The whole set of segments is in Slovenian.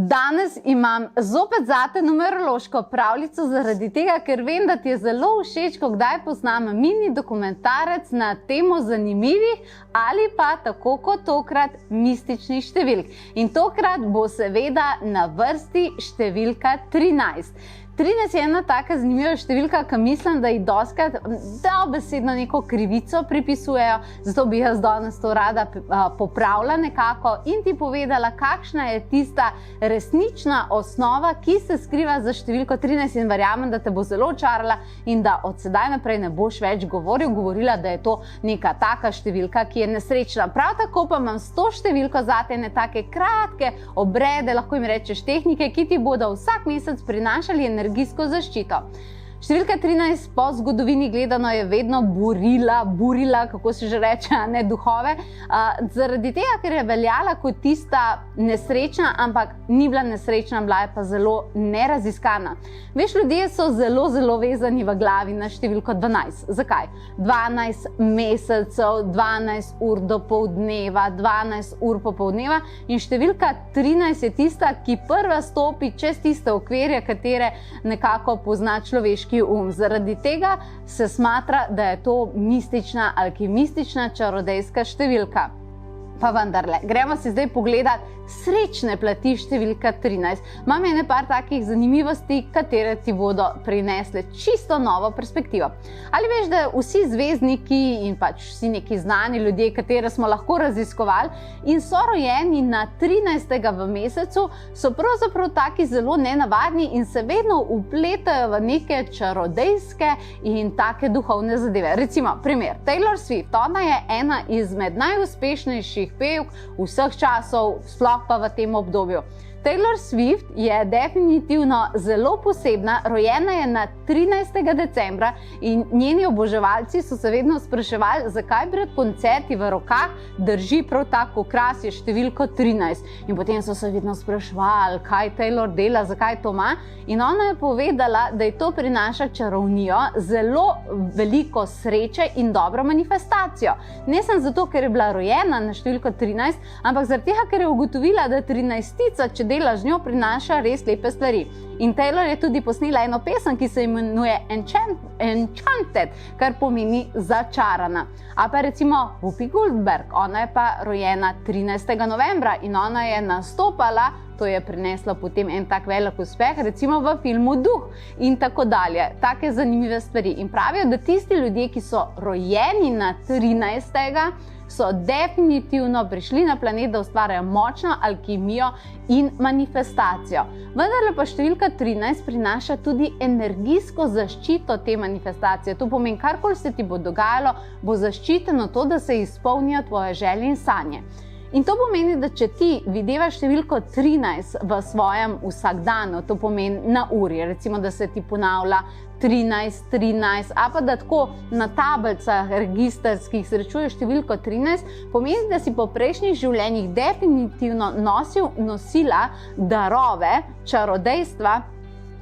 Danes imam zopet zate numerološko pravljico zaradi tega, ker vem, da ti je zelo všeč, ko kdaj posnam mini dokumentarec na temo zanimivih ali pa tako kot tokrat mističnih številk. In tokrat bo seveda na vrsti številka 13. 13 je ena taka zanimiva številka, ki mislim, da ji dostikrat dobesedno neko krivico pripisujejo, zato bi jaz danes to rada popravila nekako in ti povedala, kakšna je tista resnična osnova, ki se skriva za številko 13 in verjamem, da te bo zelo očarala in da od sedaj naprej ne boš več govorila, da je to neka taka številka, ki je nesrečna. Prav tako pa imam s to številko zate ene take kratke obrede, lahko jim rečeš tehnike, ki ti bodo vsak mesec prinašali energijsko zaščito. Številka 13 po zgodovini gledano je vedno burila, kako se že reče, ne duhove, zaradi tega, ker je veljala kot tista nesrečna, ampak ni bila nesrečna, bila je pa zelo neraziskana. Veš, ljudje so zelo vezani v glavi na številko 12. Zakaj? 12 mesecev, 12 ur do poldneva, 12 ur popoldneva in številka 13 je tista, ki prva stopi čez tiste okvirje, katere nekako pozna človeški Zaradi tega se smatra, da je to mistična, alkimistična, čarodejska številka. Pa vendarle, gremo si zdaj pogledati srečne plati številka 13. Imam ene par takih zanimivosti, katere ti bodo prinesle čisto novo perspektivo. Ali veš, da vsi zvezdniki in pač vsi neki znani ljudje, katere smo lahko raziskovali in so rojeni na 13. v mesecu, so pravzaprav taki zelo nenavadni in se vedno vpletajo v neke čarodejske in take duhovne zadeve. Recimo, primer, Taylor Swift, ona je ena izmed najuspešnejših pevk vseh časov, sploh pa v tem obdobju. Taylor Swift je definitivno zelo posebna, rojena je na 13. decembra in njeni oboževalci so se vedno spraševali, zakaj pred koncerti v rokah drži prav tako krasje številko 13. In potem so se vedno spraševali, kaj Taylor dela, zakaj to ima. In ona je povedala, da ji to prinaša čarovnijo, zelo veliko sreče in dobro manifestacijo. Ne samo zato, ker je bila rojena na številko 13, ampak zaradi tega, ker je ugotovila, da 13-tica, če dela z njo, prinaša res lepe stvari. In Taylor je tudi posnela eno pesem, ki se imenuje Enchanted, kar pomeni začarana. A pa recimo Whoopi Goldberg, ona je pa rojena 13. novembra in ona je nastopala, to je prineslo potem en tak velik uspeh, recimo v filmu Duh in tako dalje. Take zanimive stvari. In pravijo, da tisti ljudje, ki so rojeni na 13. so definitivno prišli na planet, da ustvarjajo močno alkimijo in manifestacijo. Vendar pa številka 13 prinaša tudi energijsko zaščito te manifestacije. To pomeni, karkoli se ti bo dogajalo, bo zaščiteno to, da se izpolnijo tvoje želje in sanje. In to pomeni, da če ti videvaš številko 13 v svojem vsakdanu, to pomeni na uri, recimo, da se ti ponavlja 13, a pa da tako na tablicah registrskih srečuješ številko 13, pomeni, da si po prejšnjih življenjih definitivno nosila darove, čarodejstva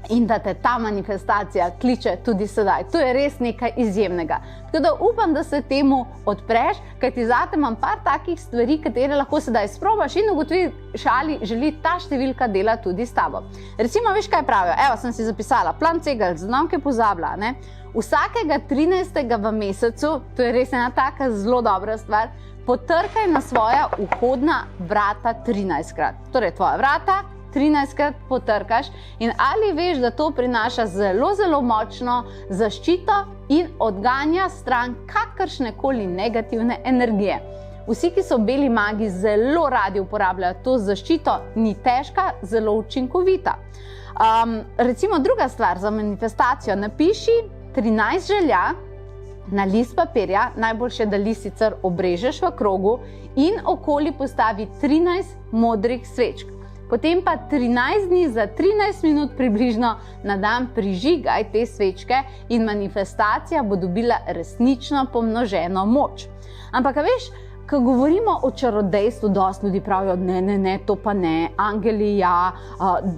in da te ta manifestacija kliče tudi sedaj. To je res nekaj izjemnega. Tako da upam, da se temu odpreš, kajti zate imam par takih stvari, katere lahko sedaj sprobaš in ugotoviš, ali želi ta številka delati tudi s tabo. Recimo, veš kaj pravijo? Evo, sem si zapisala, plan Cegel, znamke pozabila, ne? Vsakega 13. v mesecu, to je res ena taka zelo dobra stvar, potrkaj na svoja vhodna vrata 13-krat. Torej, tvoja vrata 13-krat potrkaš in ali veš, da to prinaša zelo močno zaščito in odganja stran kakršnekoli negativne energije. Vsi, ki so beli magi, zelo radi uporabljajo to zaščito, ni težka, zelo učinkovita. Recimo druga stvar za manifestacijo, napiši 13 želja na list papirja, najboljše, da list sicer obrežeš v krogu in okoli postavi 13 modrih svečk. Potem pa 13 dni za 13 minut približno na dan prižigaj te svečke in manifestacija bo dobila resnično pomnoženo moč. Ampak, veš, ko govorimo o čarodejstvu, dosti ljudi pravijo, ne, to pa ne, angeli ja,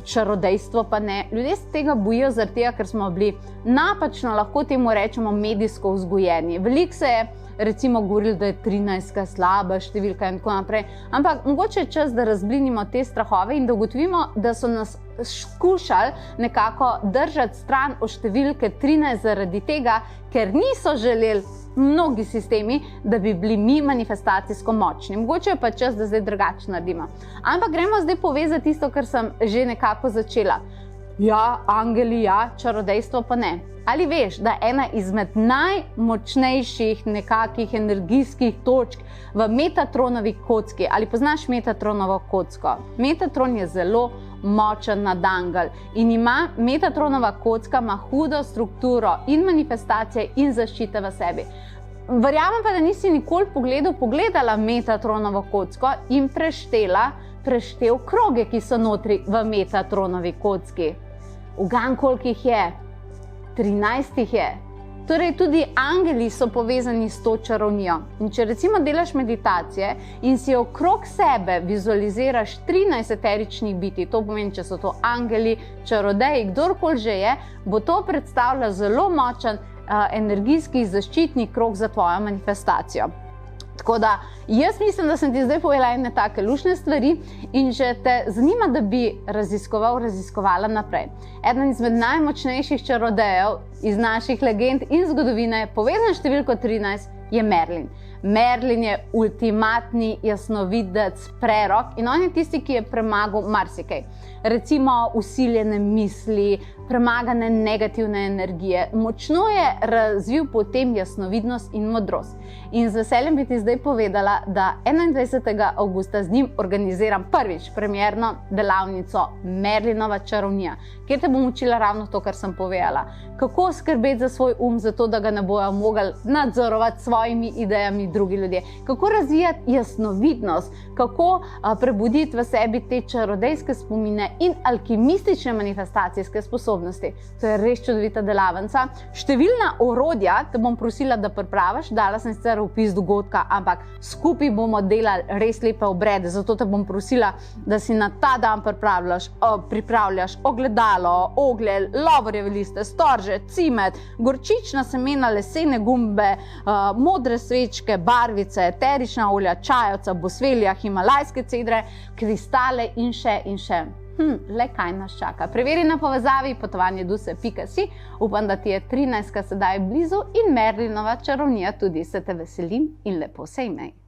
čarodejstvo pa ne. Ljudje se tega bojijo zaradi tega, ker smo bili napačno, lahko temu rečemo, medijsko vzgojeni. Veliko se je recimo govorili, da je 13 slaba številka in tako naprej. Ampak mogoče je čas, da razblinimo te strahove in da ugotovimo, da so nas skušali nekako držati stran od številke 13 zaradi tega, ker niso želeli mnogi sistemi, da bi bili mi manifestacijsko močni. Mogoče je pa čas, da zdaj drugače naredimo. Ampak gremo zdaj povezati tisto, kar sem že nekako začela. Ja, angeli, ja, čarodejstvo pa ne. Ali veš, da ena izmed najmočnejših nekakih energijskih točk v Metatronovi kocki, ali poznaš Metatronovo kocko? Metatron je zelo močen nadangel in ima Metatronova kocka ima hudo strukturo in manifestacije in zaščite v sebi. Verjamem pa, da nisi nikoli pogledala Metatronovo kocko in preštel kroge, ki so notri v Metatronovi kocki. Ugan, koliko jih je? 13 jih je. Torej, tudi angeli so povezani s to čarovnijo. In če recimo delaš meditacije in si okrog sebe vizualiziraš 13 eteričnih bitij, to pomeni, če so to angeli, čarodeji, kdorkoli že je, bo to predstavljalo zelo močen energijski zaščitni krog za tvojo manifestacijo. Tako da, jaz mislim, da sem ti zdaj povedala ene take luštne stvari in če te zanima, da bi raziskovala naprej. Eden izmed najmočnejših čarodejev iz naših legend in zgodovine, povezan s številko 13, je Merlin. Merlin je ultimatni jasnovidec, prerok in on je tisti, ki je premagal marsikaj. Recimo usiljene misli, premagane negativne energije. Močno je razvil potem jasnovidnost in modrost. In z veseljem bi ti zdaj povedala, da 21. avgusta z njim organiziram prvič premierno delavnico Merlinova čarovnija, kjer te bom učila ravno to, kar sem povedala. Kako skrbeti za svoj zato da ga ne bojo mogli nadzorovati s svojimi idejami drugi ljudje. Kako razvijati jasnovidnost, kako prebuditi v sebi te čarodejske spomine in alkimistične manifestacijske sposobnosti. To je res čudovita delavnica. Številna orodja te bom prosila, da pripraviš, dala sem sicer opis dogodka, ampak skupaj bomo delali res lepe obrede, zato te bom prosila, da si na ta dan pripravljaš ogledalo, oglje, lovorjeve liste, storže, cimet, gorčična semena, lesene gumbe, modre svečke, barvice, eterična olja, čajevca, bosvelja, himalajske cedre, kristale in še in še. Le kaj nas čaka? Preveri na povezavi potovanje.si. Upam, da ti je 13. sedaj blizu in Merlinova čarovnija tudi. Se te veselim in lepo se imej.